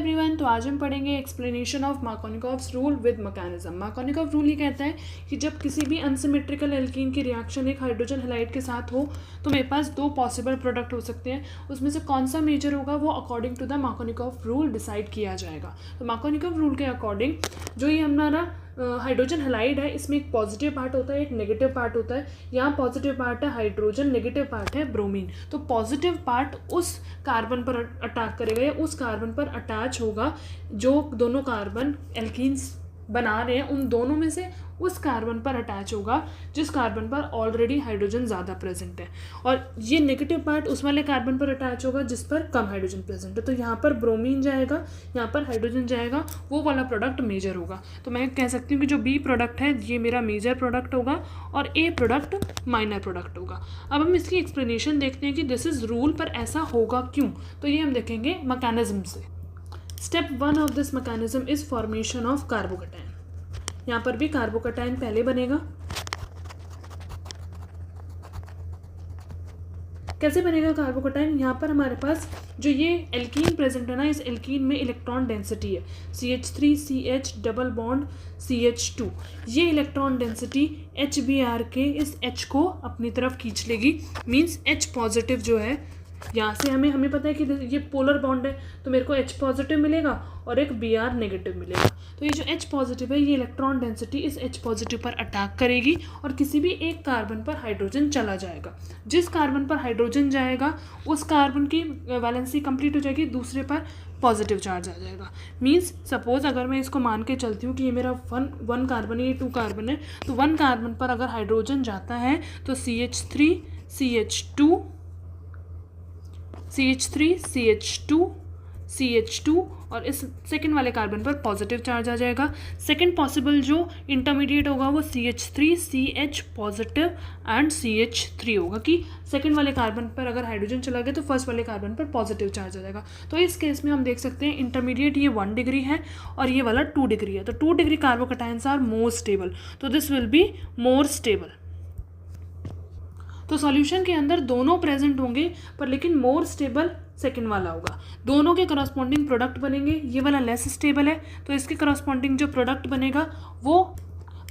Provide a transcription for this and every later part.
Everyone, तो आज हम पढ़ेंगे explanation of Markovnikov's rule with mechanism. Markovnikov rule ये कहता है कि जब किसी भी अनसिमेट्रिकल एल्कीन की रिएक्शन एक हाइड्रोजन हैलाइड के साथ हो तो मेरे पास दो पॉसिबल प्रोडक्ट हो सकते हैं, उसमें से कौन सा मेजर होगा वो according to the Markovnikov rule decide किया जाएगा। तो मार्कोनिकॉव रूल के अकॉर्डिंग जो ये हमारा हाइड्रोजन हैलाइड है, इसमें एक पॉजिटिव पार्ट होता है, एक नेगेटिव पार्ट होता है। यहाँ पॉजिटिव पार्ट है हाइड्रोजन, नेगेटिव पार्ट है ब्रोमीन। तो पॉजिटिव पार्ट उस कार्बन पर अटैक करेगा या उस कार्बन पर अटैच होगा जो दोनों कार्बन एल्कीन्स बना रहे हैं, उन दोनों में से उस कार्बन पर अटैच होगा जिस कार्बन पर ऑलरेडी हाइड्रोजन ज़्यादा प्रेजेंट है, और ये नेगेटिव पार्ट उस वाले कार्बन पर अटैच होगा जिस पर कम हाइड्रोजन प्रेजेंट है। तो यहाँ पर ब्रोमीन जाएगा, यहाँ पर हाइड्रोजन जाएगा, वो वाला प्रोडक्ट मेजर होगा। तो मैं कह सकती हूँ कि जो बी प्रोडक्ट है ये मेरा मेजर प्रोडक्ट होगा और ए प्रोडक्ट माइनर प्रोडक्ट होगा। अब हम इसकी एक्सप्लेनेशन देखते हैं कि दिस इज रूल, पर ऐसा होगा क्यों। तो ये हम देखेंगे मैकेनिज्म से। Step 1 of this mechanism is formation of carbocation. यहाँ पर भी कार्बोकैटायन पहले बनेगा। कैसे बनेगा कार्बोकैटायन? यहाँ पर हमारे पास जो ये एल्कीन प्रेजेंट है ना, इस एल्कीन में इलेक्ट्रॉन डेंसिटी है CH3CH डबल बॉन्ड CH2। ये इलेक्ट्रॉन डेंसिटी HBr के इस H को अपनी तरफ खींच लेगी। मीन्स H पॉजिटिव जो है, यहाँ से हमें पता है कि ये पोलर बॉन्ड है तो मेरे को H पॉजिटिव मिलेगा और एक Br नेगेटिव मिलेगा। तो ये जो H पॉजिटिव है, ये इलेक्ट्रॉन डेंसिटी इस H पॉजिटिव पर अटैक करेगी और किसी भी एक कार्बन पर हाइड्रोजन चला जाएगा। जिस कार्बन पर हाइड्रोजन जाएगा उस कार्बन की वैलेंसी कंप्लीट हो जाएगी, दूसरे पर पॉजिटिव चार्ज आ जाएगा। मीन्स सपोज अगर मैं इसको मान के चलती हूँ कि ये मेरा वन कार्बन है, ये 2 कार्बन है, तो 1 कार्बन पर अगर हाइड्रोजन जाता है तो CH3CH2 और इस सेकंड वाले कार्बन पर पॉजिटिव चार्ज आ जाएगा। सेकंड पॉसिबल जो इंटरमीडिएट होगा वो CH3CH पॉजिटिव एंड CH3 होगा कि सेकंड वाले कार्बन पर अगर हाइड्रोजन चला गया तो फर्स्ट वाले कार्बन पर पॉजिटिव चार्ज आ जाएगा। तो इस केस में हम देख सकते हैं इंटरमीडिएट ये 1 डिग्री है और ये वाला 2 डिग्री है। तो 2 degree carbocations are more stable, तो this will be more stable. तो सॉल्यूशन के अंदर दोनों प्रेजेंट होंगे पर लेकिन मोर स्टेबल सेकंड वाला होगा। दोनों के करस्पॉन्डिंग प्रोडक्ट बनेंगे। ये वाला लेस स्टेबल है तो इसके करस्पॉन्डिंग जो प्रोडक्ट बनेगा वो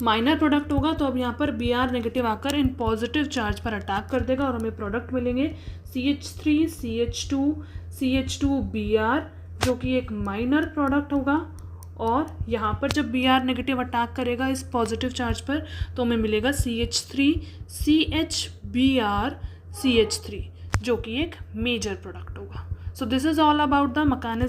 माइनर प्रोडक्ट होगा। तो अब यहाँ पर Br नेगेटिव आकर इन पॉजिटिव चार्ज पर अटैक कर देगा और हमें प्रोडक्ट मिलेंगे CH3CH2CH2Br जो कि एक माइनर प्रोडक्ट होगा। और यहाँ पर जब Br नेगेटिव अटैक करेगा इस पॉजिटिव चार्ज पर तो हमें मिलेगा CH3CHBrCH3 जो कि एक मेजर प्रोडक्ट होगा। So this is all about the mechanism